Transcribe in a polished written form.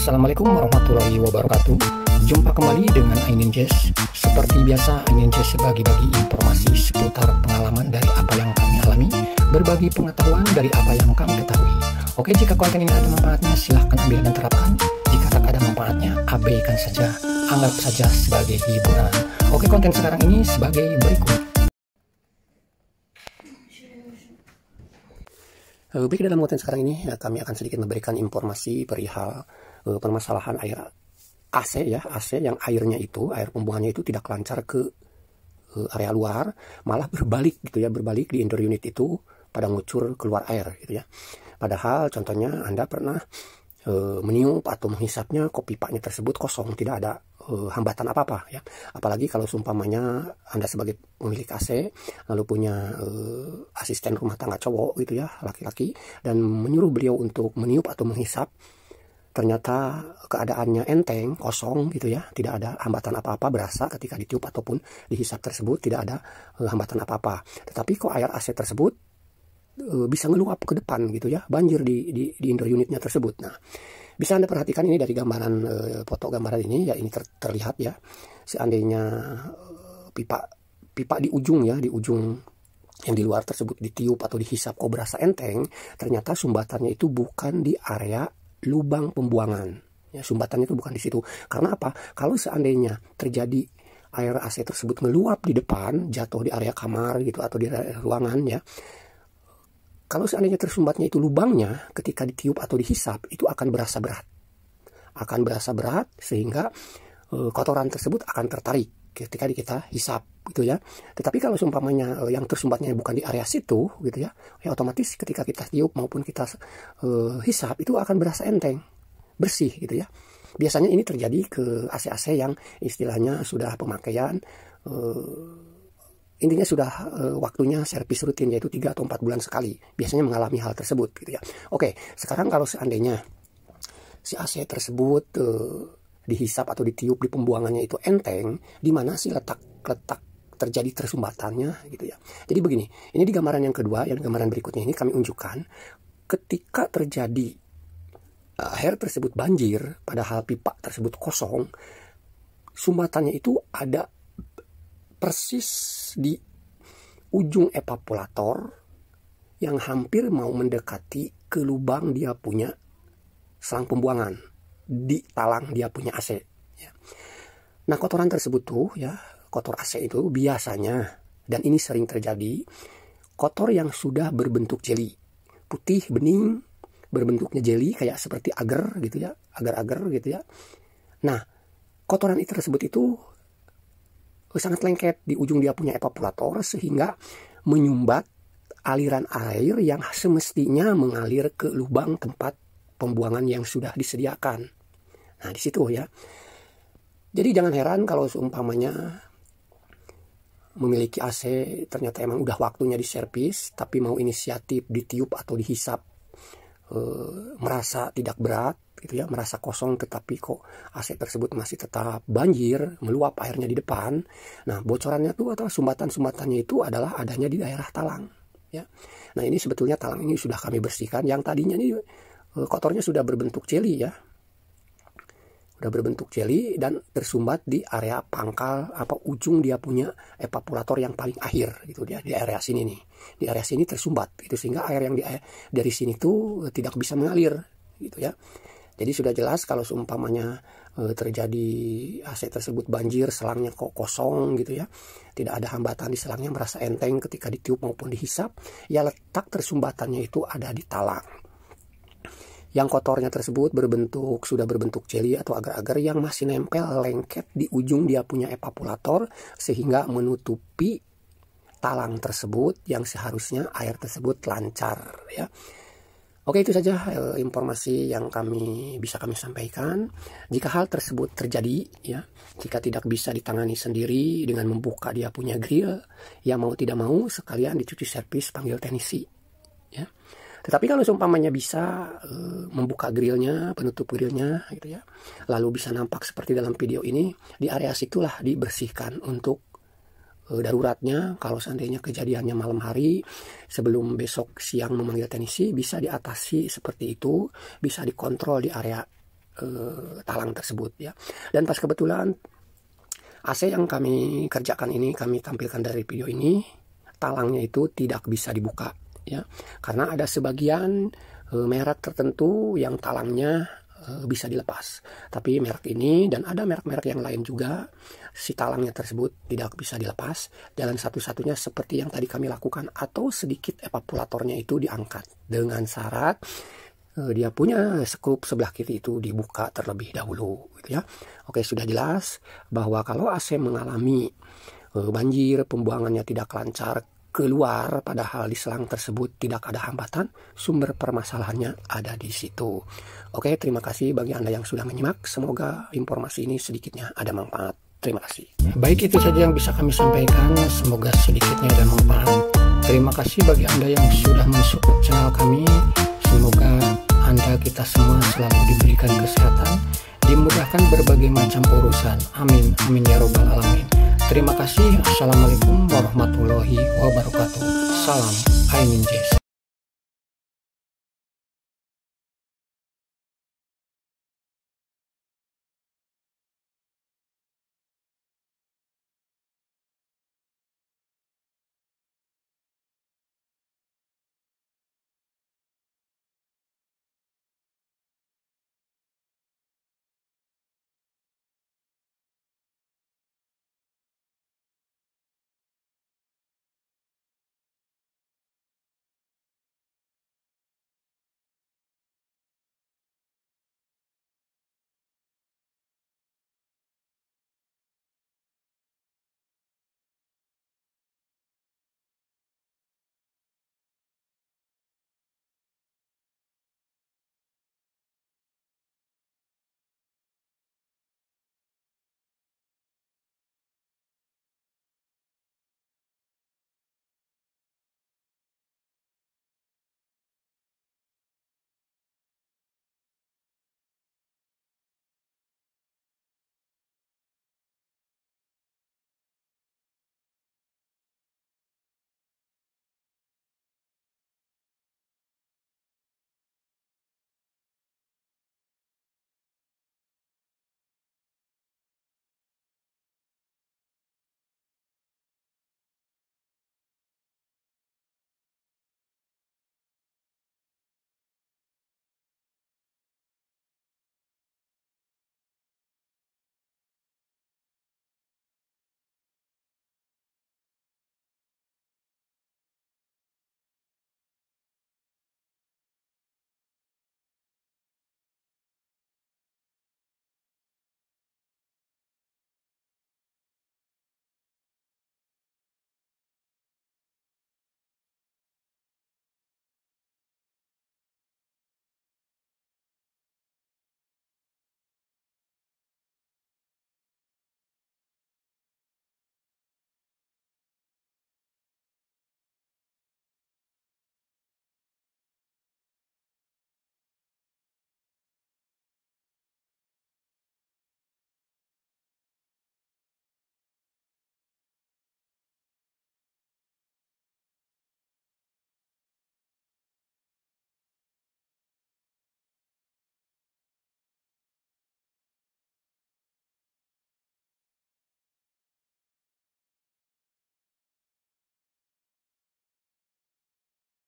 Assalamualaikum warahmatullahi wabarakatuh. Jumpa kembali dengan Ainin Jazz. Seperti biasa, Ainin Jazz bagi-bagi informasi seputar pengalaman dari apa yang kami alami, berbagi pengetahuan dari apa yang kami ketahui. Oke, jika konten ini ada manfaatnya, silahkan ambil dan terapkan. Jika tak ada manfaatnya, abaikan saja, anggap saja sebagai hiburan. Oke, konten sekarang ini sebagai berikut. Baik, dalam konten sekarang ini kami akan sedikit memberikan informasi perihal permasalahan air AC ya, AC yang airnya itu, air pembuangannya itu tidak lancar ke area luar, malah berbalik gitu ya, berbalik di indoor unit itu pada ngucur keluar air gitu ya. Padahal contohnya Anda pernah meniup atau menghisapnya kok pipanya tersebut kosong, tidak ada hambatan apa-apa ya. Apalagi kalau seumpamanya Anda sebagai pemilik AC lalu punya asisten rumah tangga cowok gitu ya, laki-laki, dan menyuruh beliau untuk meniup atau menghisap, ternyata keadaannya enteng, kosong gitu ya, tidak ada hambatan apa-apa, berasa ketika ditiup ataupun dihisap tersebut tidak ada hambatan apa-apa. Tetapi kok air AC tersebut bisa ngeluap ke depan gitu ya, banjir di indoor unitnya tersebut. Nah, bisa Anda perhatikan ini dari gambaran foto gambaran ini ya, ini terlihat ya, seandainya pipa di ujung ya, di ujung yang di luar tersebut ditiup atau dihisap kok berasa enteng, ternyata sumbatannya itu bukan di area lubang pembuangan ya, sumbatannya itu bukan di situ. Karena apa? Kalau seandainya terjadi air AC tersebut meluap di depan, jatuh di area kamar gitu atau di area ruangan ya, kalau seandainya tersumbatnya itu lubangnya, ketika ditiup atau dihisap itu akan berasa berat, sehingga kotoran tersebut akan tertarik ketika kita hisap gitu ya. Tetapi kalau seumpamanya yang tersumbatnya bukan di area situ gitu ya, ya otomatis ketika kita tiup maupun kita hisap itu akan berasa enteng, bersih gitu ya. Biasanya ini terjadi ke AC-AC yang istilahnya sudah pemakaian, intinya sudah waktunya servis rutin, yaitu 3 atau 4 bulan sekali, biasanya mengalami hal tersebut gitu ya. Oke, sekarang kalau seandainya si AC tersebut dihisap atau ditiup di pembuangannya itu enteng, di mana sih letak terjadi tersumbatannya gitu ya. Jadi begini, ini di gambaran yang kedua, yang gambaran berikutnya ini kami unjukkan ketika terjadi air tersebut banjir, padahal pipa tersebut kosong, sumbatannya itu ada persis di ujung evaporator yang hampir mau mendekati ke lubang dia punya selang pembuangan, di talang dia punya AC ya. Nah, kotoran tersebut tuh ya, kotor AC itu biasanya, dan ini sering terjadi, kotor yang sudah berbentuk jeli, putih bening, berbentuknya jeli kayak seperti agar gitu ya, agar-agar gitu ya. Nah, kotoran itu tersebut itu sangat lengket di ujung dia punya evaporator, sehingga menyumbat aliran air yang semestinya mengalir ke lubang tempat pembuangan yang sudah disediakan. Nah, di situ ya. Jadi jangan heran kalau seumpamanya memiliki AC ternyata emang udah waktunya diservis, tapi mau inisiatif ditiup atau dihisap, merasa tidak berat gitu ya, merasa kosong, tetapi kok AC tersebut masih tetap banjir, meluap airnya di depan. Nah, bocorannya tuh atau sumbatan-sumbatannya itu adalah adanya di daerah talang ya. Nah, ini sebetulnya talang ini sudah kami bersihkan, yang tadinya ini kotornya sudah berbentuk jeli ya, udah berbentuk jeli dan tersumbat di area pangkal apa ujung dia punya evaporator yang paling akhir gitu dia, di area sini nih, di area sini tersumbat itu, sehingga air yang dari sini tuh tidak bisa mengalir gitu ya. Jadi sudah jelas kalau seumpamanya terjadi AC tersebut banjir, selangnya kok kosong gitu ya, tidak ada hambatan di selangnya, merasa enteng ketika ditiup maupun dihisap, ya letak tersumbatannya itu ada di talang. Yang kotornya tersebut sudah berbentuk jeli atau agar-agar yang masih nempel lengket di ujung dia punya evaporator, sehingga menutupi talang tersebut yang seharusnya air tersebut lancar ya. Oke, itu saja informasi yang bisa kami sampaikan. Jika hal tersebut terjadi ya, jika tidak bisa ditangani sendiri dengan membuka dia punya grill, ya mau tidak mau sekalian dicuci servis, panggil teknisi ya. Tetapi kalau seumpamanya bisa membuka grillnya, penutup grillnya gitu ya, lalu bisa nampak seperti dalam video ini, di area situlah dibersihkan untuk daruratnya. Kalau seandainya kejadiannya malam hari, sebelum besok siang memanggil teknisi, bisa diatasi seperti itu, bisa dikontrol di area talang tersebut ya. Dan pas kebetulan AC yang kami kerjakan ini, kami tampilkan dari video ini, talangnya itu tidak bisa dibuka ya, karena ada sebagian merek tertentu yang talangnya bisa dilepas. Tapi merek ini dan ada merek-merek yang lain juga, si talangnya tersebut tidak bisa dilepas. Jalan satu-satunya seperti yang tadi kami lakukan, atau sedikit evaporatornya itu diangkat dengan syarat dia punya skrup sebelah kiri itu dibuka terlebih dahulu gitu ya. Oke, sudah jelas bahwa kalau AC mengalami banjir, pembuangannya tidak lancar keluar, padahal di selang tersebut tidak ada hambatan, sumber permasalahannya ada di situ. Oke, terima kasih bagi Anda yang sudah menyimak. Semoga informasi ini sedikitnya ada manfaat. Terima kasih. Baik, itu saja yang bisa kami sampaikan. Semoga sedikitnya ada manfaat. Terima kasih bagi Anda yang sudah mensupport channel kami. Semoga Anda, kita semua selalu diberikan kesehatan, dimudahkan berbagai macam urusan. Amin, amin ya robbal alamin. Terima kasih. Assalamualaikum warahmatullahi wabarakatuh. Salam Aimin Jazz.